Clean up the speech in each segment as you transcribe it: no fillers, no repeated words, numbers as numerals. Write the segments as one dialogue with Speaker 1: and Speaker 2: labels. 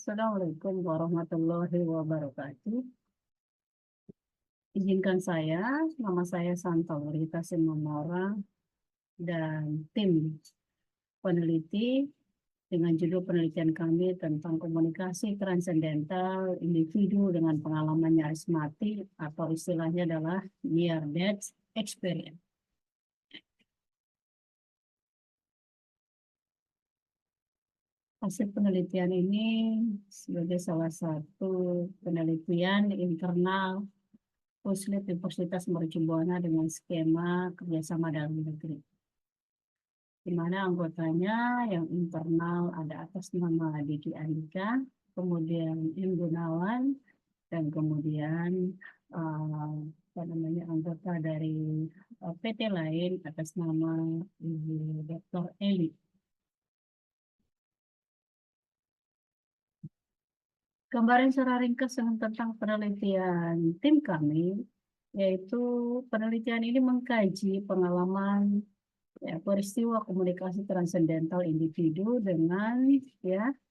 Speaker 1: Assalamualaikum warahmatullahi wabarakatuh. Izinkan saya, nama saya Santauri Tasimamora dan tim peneliti dengan judul penelitian kami tentang komunikasi transendental individu dengan pengalaman nyaris mati atau istilahnya adalah near death experience. Hasil penelitian ini sebagai salah satu penelitian internal Puslit Universitas Mercu Buana dengan skema kerjasama dalam negeri, di mana anggotanya yang internal ada atas nama Diki Andika, kemudian M. Gunawan, dan kemudian apa namanya anggota dari PT lain atas nama Ibu Dr. Eli. Gambaran secara ringkas tentang penelitian tim kami, yaitu penelitian ini mengkaji pengalaman peristiwa komunikasi transendental individu dengan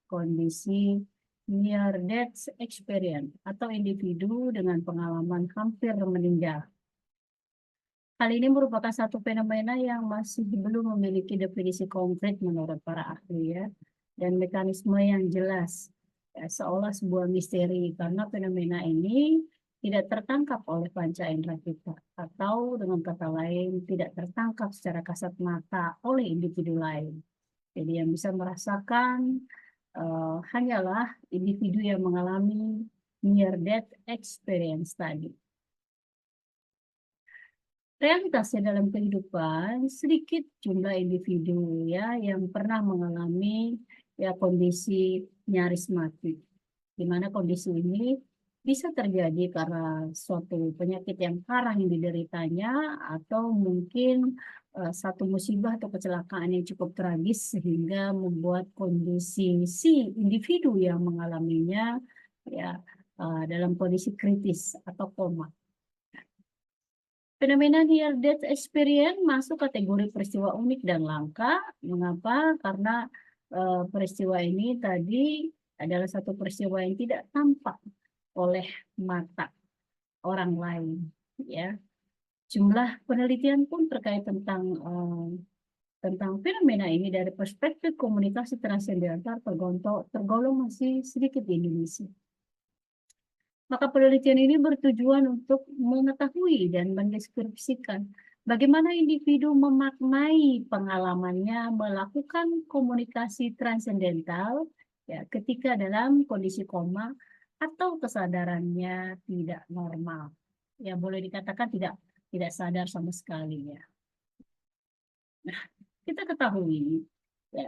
Speaker 1: kondisi near death experience atau individu dengan pengalaman hampir meninggal. Hal ini merupakan satu fenomena yang masih belum memiliki definisi konkret menurut para ahli dan mekanisme yang jelas, seolah sebuah misteri karena fenomena ini tidak tertangkap oleh panca indera kita, atau dengan kata lain tidak tertangkap secara kasat mata oleh individu lain. Jadi yang bisa merasakan hanyalah individu yang mengalami near death experience tadi. Realitasnya dalam kehidupan sedikit jumlah individu yang pernah mengalami kondisi nyaris mati, di mana kondisi ini bisa terjadi karena suatu penyakit yang parah yang dideritanya, atau mungkin satu musibah atau kecelakaan yang cukup tragis sehingga membuat kondisi si individu yang mengalaminya dalam kondisi kritis atau koma. Fenomena near death experience masuk kategori peristiwa unik dan langka. Mengapa? Karena peristiwa ini tadi adalah satu peristiwa yang tidak tampak oleh mata orang lain. Jumlah penelitian pun terkait tentang fenomena ini dari perspektif komunikasi transendental tergolong masih sedikit di Indonesia. Maka penelitian ini bertujuan untuk mengetahui dan mendeskripsikan bagaimana individu memaknai pengalamannya melakukan komunikasi transendental ketika dalam kondisi koma atau kesadarannya tidak normal. Boleh dikatakan tidak sadar sama sekali . Nah, kita ketahui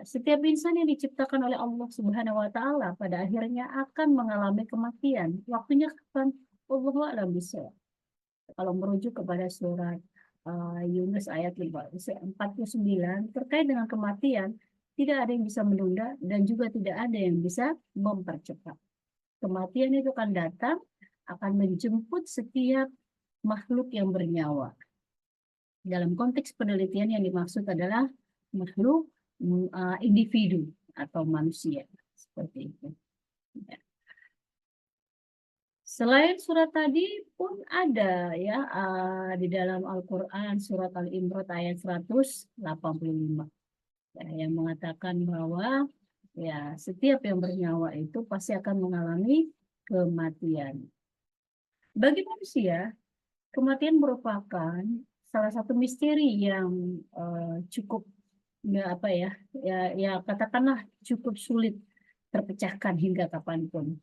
Speaker 1: setiap insan yang diciptakan oleh Allah Subhanahu wa Ta'ala pada akhirnya akan mengalami kematian. Waktunya kapan? Wallahu a'lam bishawab. Kalau merujuk kepada surat Yunus ayat 49 terkait dengan kematian, tidak ada yang bisa menunda dan juga tidak ada yang bisa mempercepat. Kematian itu akan datang, akan menjemput setiap makhluk yang bernyawa. Dalam konteks penelitian yang dimaksud adalah makhluk individu atau manusia, seperti itu. Selain surat tadi pun ada di dalam Al-Quran surat Al-Imran ayat 185 yang mengatakan bahwa setiap yang bernyawa itu pasti akan mengalami kematian. Bagi manusia, kematian merupakan salah satu misteri yang cukup katakanlah cukup sulit terpecahkan hingga kapanpun.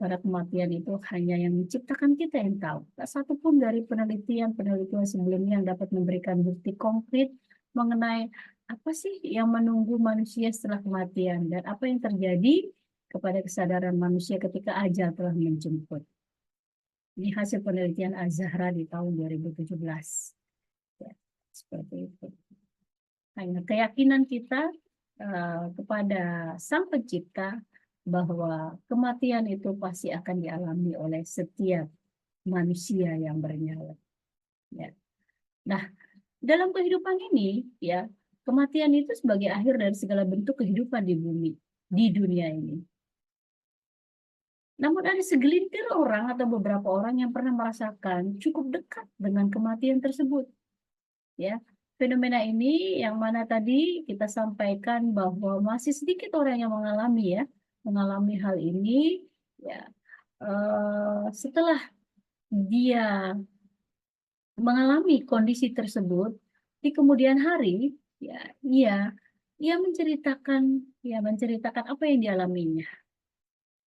Speaker 1: Karena kematian itu hanya yang menciptakan kita yang tahu. Tak satu pun dari penelitian sebelumnya yang dapat memberikan bukti konkret mengenai apa sih yang menunggu manusia setelah kematian dan apa yang terjadi kepada kesadaran manusia ketika ajal telah menjemput. Ini hasil penelitian Az-Zahra di tahun 2017. Seperti itu. Hanya keyakinan kita kepada Sang Pencipta bahwa kematian itu pasti akan dialami oleh setiap manusia yang bernyawa. Nah, dalam kehidupan ini kematian itu sebagai akhir dari segala bentuk kehidupan di bumi, di dunia ini. Namun ada segelintir orang atau beberapa orang yang pernah merasakan cukup dekat dengan kematian tersebut. Ya, fenomena ini yang mana tadi kita sampaikan bahwa masih sedikit orang yang mengalami hal ini. Ya, setelah dia mengalami kondisi tersebut di kemudian hari, ya, ia menceritakan apa yang dialaminya,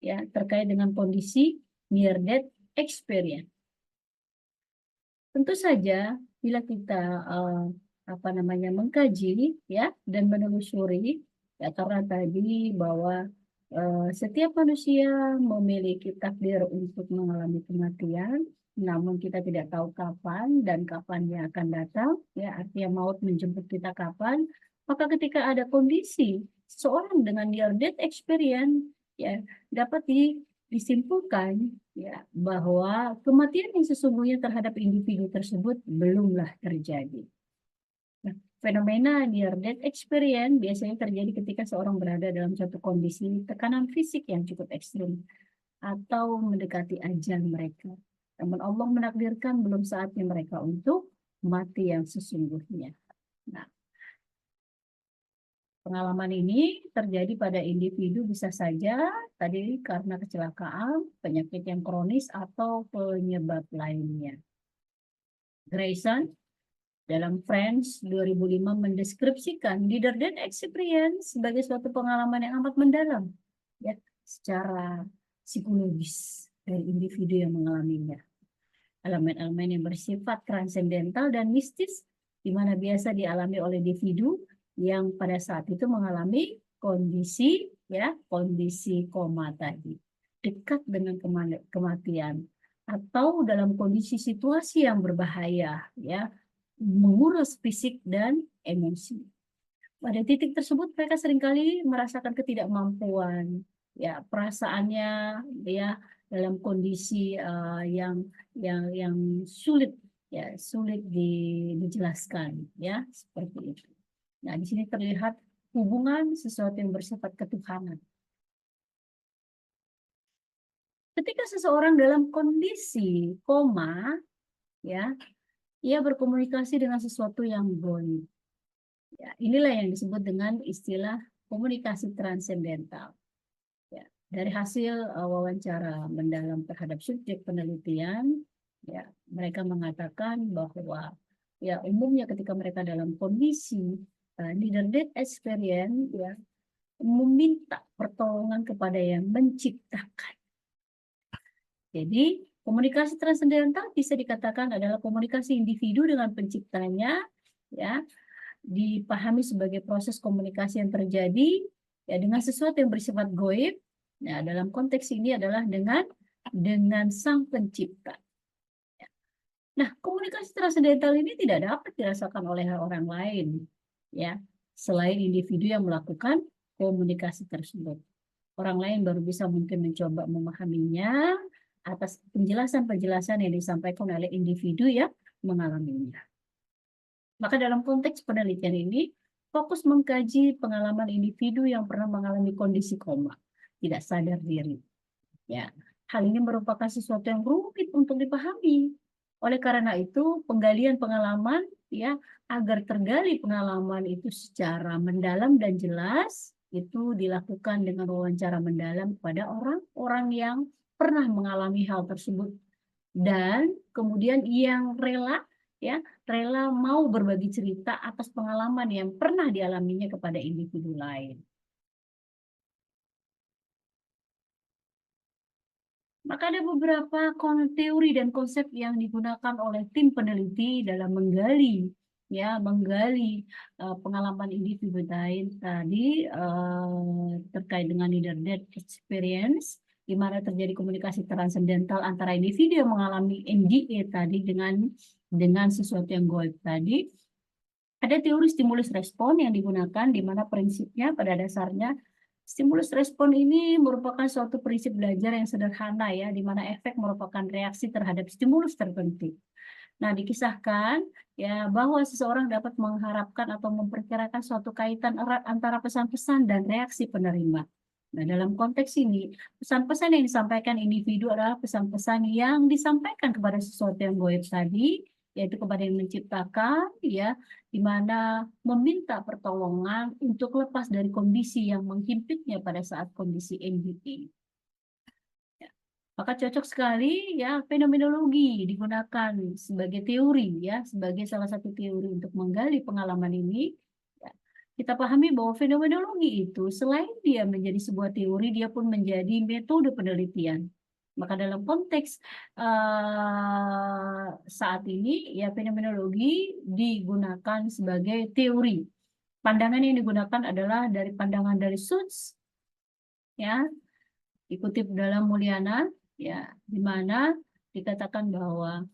Speaker 1: ya, terkait dengan kondisi near death experience. Tentu saja bila kita mengkaji, ya, dan menelusuri, ya, karena tadi bahwa setiap manusia memiliki takdir untuk mengalami kematian, namun kita tidak tahu kapan dan kapannya akan datang, ya, artinya maut menjemput kita kapan. Maka ketika ada kondisi seorang dengan near death experience, ya, dapat disimpulkan, ya, bahwa kematian yang sesungguhnya terhadap individu tersebut belumlah terjadi. Nah, fenomena near death experience biasanya terjadi ketika seorang berada dalam suatu kondisi tekanan fisik yang cukup ekstrim atau mendekati ajal mereka. Namun Allah menakdirkan belum saatnya mereka untuk mati yang sesungguhnya. Nah, pengalaman ini terjadi pada individu bisa saja tadi karena kecelakaan, penyakit yang kronis, atau penyebab lainnya. Grayson dalam Friends 2005 mendeskripsikan near death experience sebagai suatu pengalaman yang amat mendalam, ya, secara psikologis dari individu yang mengalaminya. Elemen-elemen yang bersifat transendental dan mistis, di mana biasa dialami oleh individu yang pada saat itu mengalami kondisi koma tadi, dekat dengan kematian, atau dalam kondisi situasi yang berbahaya, ya, menguras fisik dan emosi. Pada titik tersebut mereka seringkali merasakan ketidakmampuan, ya, perasaannya, ya, dalam kondisi yang sulit, ya, sulit dijelaskan, ya, seperti itu. Nah, di sini terlihat hubungan sesuatu yang bersifat ketuhanan. Ketika seseorang dalam kondisi koma, ya, ia berkomunikasi dengan sesuatu yang goib. Ya, inilah yang disebut dengan istilah komunikasi transendental. Ya, dari hasil wawancara mendalam terhadap subjek penelitian, ya, mereka mengatakan bahwa, ya, umumnya ketika mereka dalam kondisi near death experience, ya, meminta pertolongan kepada yang menciptakan. Jadi komunikasi transendental bisa dikatakan adalah komunikasi individu dengan penciptanya, ya, dipahami sebagai proses komunikasi yang terjadi, ya, dengan sesuatu yang bersifat goib. Nah, dalam konteks ini adalah dengan sang pencipta. Nah, komunikasi transendental ini tidak dapat dirasakan oleh orang lain, ya, selain individu yang melakukan komunikasi tersebut. Orang lain baru bisa mungkin mencoba memahaminya atas penjelasan-penjelasan yang disampaikan oleh individu yang mengalaminya. Maka dalam konteks penelitian ini, fokus mengkaji pengalaman individu yang pernah mengalami kondisi koma, tidak sadar diri. Ya, hal ini merupakan sesuatu yang rumit untuk dipahami. Oleh karena itu, penggalian pengalaman, ya, agar tergali pengalaman itu secara mendalam dan jelas, itu dilakukan dengan wawancara mendalam kepada orang-orang yang pernah mengalami hal tersebut, dan kemudian yang rela mau berbagi cerita atas pengalaman yang pernah dialaminya kepada individu lain. Maka ada beberapa teori dan konsep yang digunakan oleh tim peneliti dalam menggali pengalaman individu lain tadi terkait dengan near death experience, di mana terjadi komunikasi transendental antara individu yang mengalami NDE tadi dengan sesuatu yang goib tadi. Ada teori stimulus respon yang digunakan, di mana prinsipnya pada dasarnya stimulus respon ini merupakan suatu prinsip belajar yang sederhana, ya, di mana efek merupakan reaksi terhadap stimulus tertentu. Nah, dikisahkan, ya, bahwa seseorang dapat mengharapkan atau memperkirakan suatu kaitan erat antara pesan-pesan dan reaksi penerima. Nah, dalam konteks ini, pesan-pesan yang disampaikan individu adalah pesan-pesan yang disampaikan kepada sesuatu yang gaib tadi, yaitu kepada yang menciptakan, ya, di mana meminta pertolongan untuk lepas dari kondisi yang menghimpitnya pada saat kondisi NDE. Ya. Maka cocok sekali ya fenomenologi digunakan sebagai teori ya, sebagai salah satu teori untuk menggali pengalaman ini. Kita pahami bahwa fenomenologi itu selain dia menjadi sebuah teori, dia pun menjadi metode penelitian. Maka dalam konteks saat ini, ya fenomenologi digunakan sebagai teori. Pandangan yang digunakan adalah dari pandangan dari Suits, ya, dikutip dalam Mulyana, ya, di mana dikatakan bahwa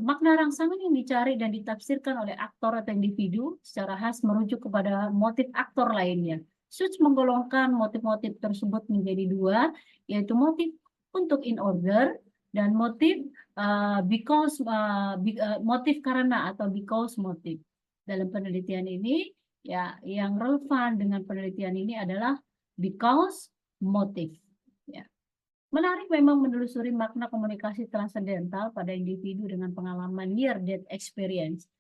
Speaker 1: makna rangsangan yang dicari dan ditafsirkan oleh aktor atau individu secara khas merujuk kepada motif aktor lainnya. Suits menggolongkan motif-motif tersebut menjadi dua, yaitu motif untuk in order dan motif motif karena atau because motif. Dalam penelitian ini, ya, yang relevan dengan penelitian ini adalah because motif. Ya. Menarik memang menelusuri makna komunikasi transendental pada individu dengan pengalaman near-death experience,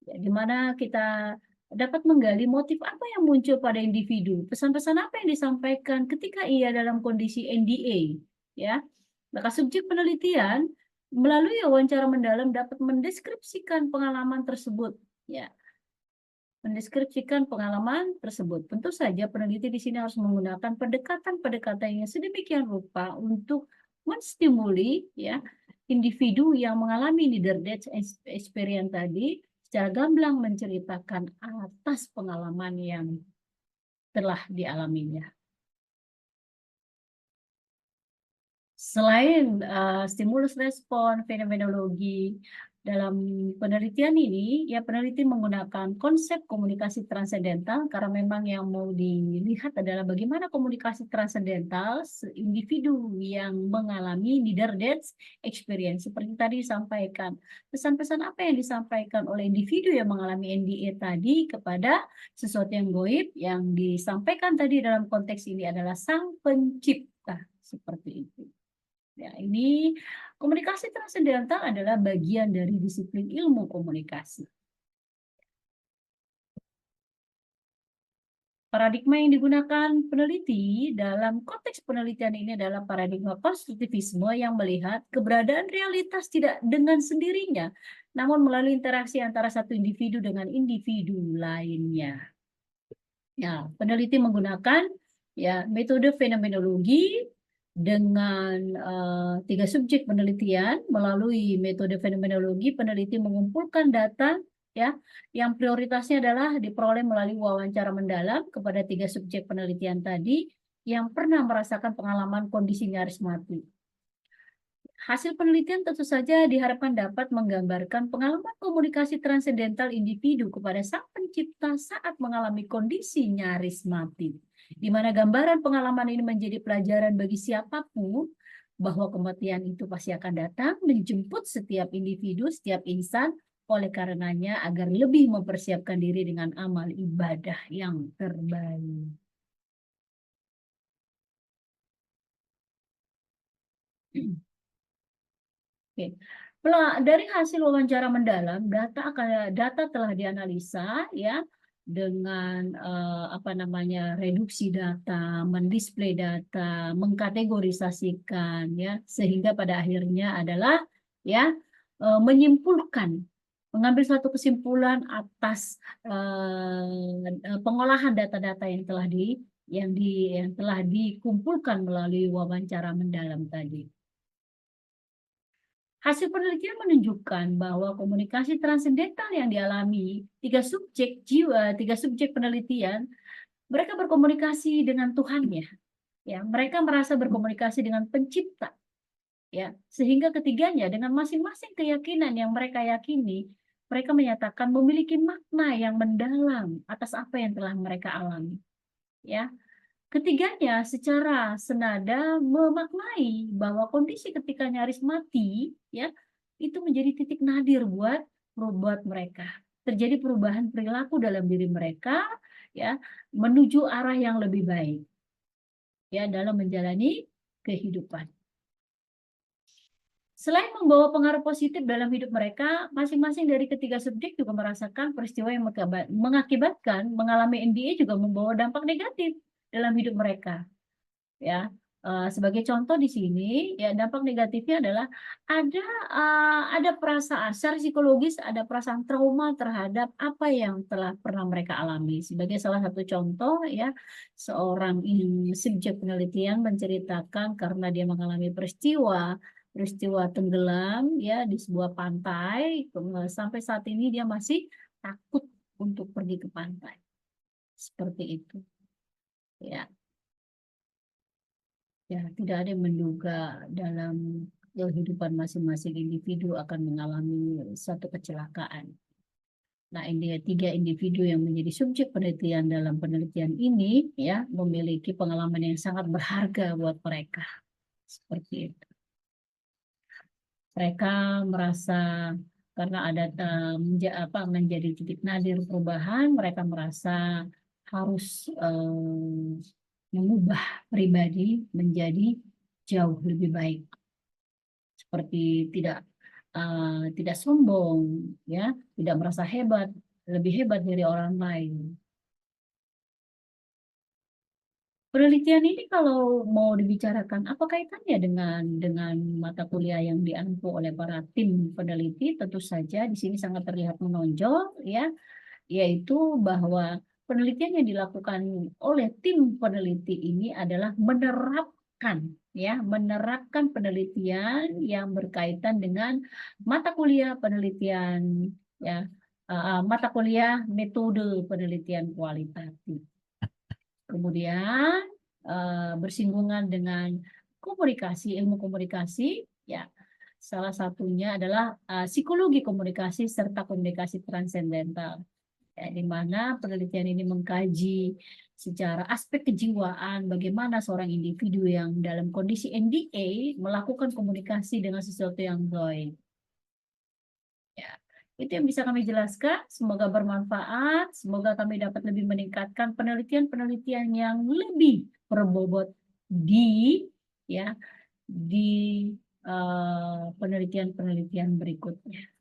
Speaker 1: ya, di mana kita dapat menggali motif apa yang muncul pada individu, pesan-pesan apa yang disampaikan ketika ia dalam kondisi NDA, ya. Maka subjek penelitian melalui wawancara mendalam dapat mendeskripsikan pengalaman tersebut, ya. Mendeskripsikan pengalaman tersebut. Tentu saja peneliti di sini harus menggunakan pendekatan-pendekatan yang sedemikian rupa untuk menstimuli ya individu yang mengalami near death experience tadi secara gamblang menceritakan atas pengalaman yang telah dialaminya. Selain stimulus respon fenomenologi, dalam penelitian ini, ya peneliti menggunakan konsep komunikasi transendental karena memang yang mau dilihat adalah bagaimana komunikasi transendental individu yang mengalami near death experience. Seperti tadi disampaikan, pesan-pesan apa yang disampaikan oleh individu yang mengalami NDE tadi kepada sesuatu yang gaib yang disampaikan tadi dalam konteks ini adalah sang pencipta. Seperti itu. Ya, ini komunikasi transendental adalah bagian dari disiplin ilmu komunikasi. Paradigma yang digunakan peneliti dalam konteks penelitian ini adalah paradigma konstruktivisme yang melihat keberadaan realitas tidak dengan sendirinya, namun melalui interaksi antara satu individu dengan individu lainnya. Ya, peneliti menggunakan ya metode fenomenologi dengan tiga subjek penelitian. Melalui metode fenomenologi, peneliti mengumpulkan data ya yang prioritasnya adalah diperoleh melalui wawancara mendalam kepada tiga subjek penelitian tadi yang pernah merasakan pengalaman kondisi nyaris mati. Hasil penelitian tentu saja diharapkan dapat menggambarkan pengalaman komunikasi transendental individu kepada sang pencipta saat mengalami kondisi nyaris mati, di mana gambaran pengalaman ini menjadi pelajaran bagi siapapun bahwa kematian itu pasti akan datang menjemput setiap individu, setiap insan, oleh karenanya agar lebih mempersiapkan diri dengan amal ibadah yang terbaik. Oke. Dari hasil wawancara mendalam, data telah dianalisa ya dengan apa namanya reduksi data, mendisplay data, mengkategorisasikan ya sehingga pada akhirnya adalah ya menyimpulkan, mengambil suatu kesimpulan atas pengolahan data-data yang telah dikumpulkan melalui wawancara mendalam tadi. Hasil penelitian menunjukkan bahwa komunikasi transendental yang dialami tiga subjek penelitian, mereka berkomunikasi dengan Tuhannya, ya, mereka merasa berkomunikasi dengan Pencipta, ya, sehingga ketiganya dengan masing-masing keyakinan yang mereka yakini, mereka menyatakan memiliki makna yang mendalam atas apa yang telah mereka alami, ya. Ketiganya secara senada memaknai bahwa kondisi ketika nyaris mati ya itu menjadi titik nadir buat mereka. Terjadi perubahan perilaku dalam diri mereka ya menuju arah yang lebih baik. ya dalam menjalani kehidupan. Selain membawa pengaruh positif dalam hidup mereka, masing-masing dari ketiga subjek juga merasakan peristiwa yang mengakibatkan mengalami NDA juga membawa dampak negatif dalam hidup mereka. Ya, sebagai contoh di sini, ya dampak negatifnya adalah ada perasaan secara psikologis, ada perasaan trauma terhadap apa yang telah pernah mereka alami. Sebagai salah satu contoh, ya seorang subjek penelitian menceritakan karena dia mengalami peristiwa tenggelam ya di sebuah pantai, sampai saat ini dia masih takut untuk pergi ke pantai. Seperti itu. Ya. Ya, tidak ada yang menduga dalam kehidupan masing-masing individu akan mengalami satu kecelakaan. Nah, ini 3 individu yang menjadi subjek penelitian dalam penelitian ini ya memiliki pengalaman yang sangat berharga buat mereka. Seperti itu. Mereka merasa karena ada menjadi titik nadir perubahan, mereka merasa harus mengubah pribadi menjadi jauh lebih baik, seperti tidak sombong, ya, tidak merasa hebat, lebih hebat dari orang lain. Penelitian ini kalau mau dibicarakan apa kaitannya dengan mata kuliah yang diampu oleh para tim peneliti, tentu saja di sini sangat terlihat menonjol, ya, yaitu bahwa penelitian yang dilakukan oleh tim peneliti ini adalah menerapkan penelitian yang berkaitan dengan mata kuliah penelitian, ya, mata kuliah metode penelitian kualitatif. Kemudian bersinggungan dengan ilmu komunikasi, ya, salah satunya adalah psikologi komunikasi serta komunikasi transendental. Ya, di mana penelitian ini mengkaji secara aspek kejiwaan bagaimana seorang individu yang dalam kondisi NDA melakukan komunikasi dengan sesuatu yang baik. Ya, itu yang bisa kami jelaskan. Semoga bermanfaat. Semoga kami dapat lebih meningkatkan penelitian-penelitian yang lebih berbobot di penelitian-penelitian berikutnya.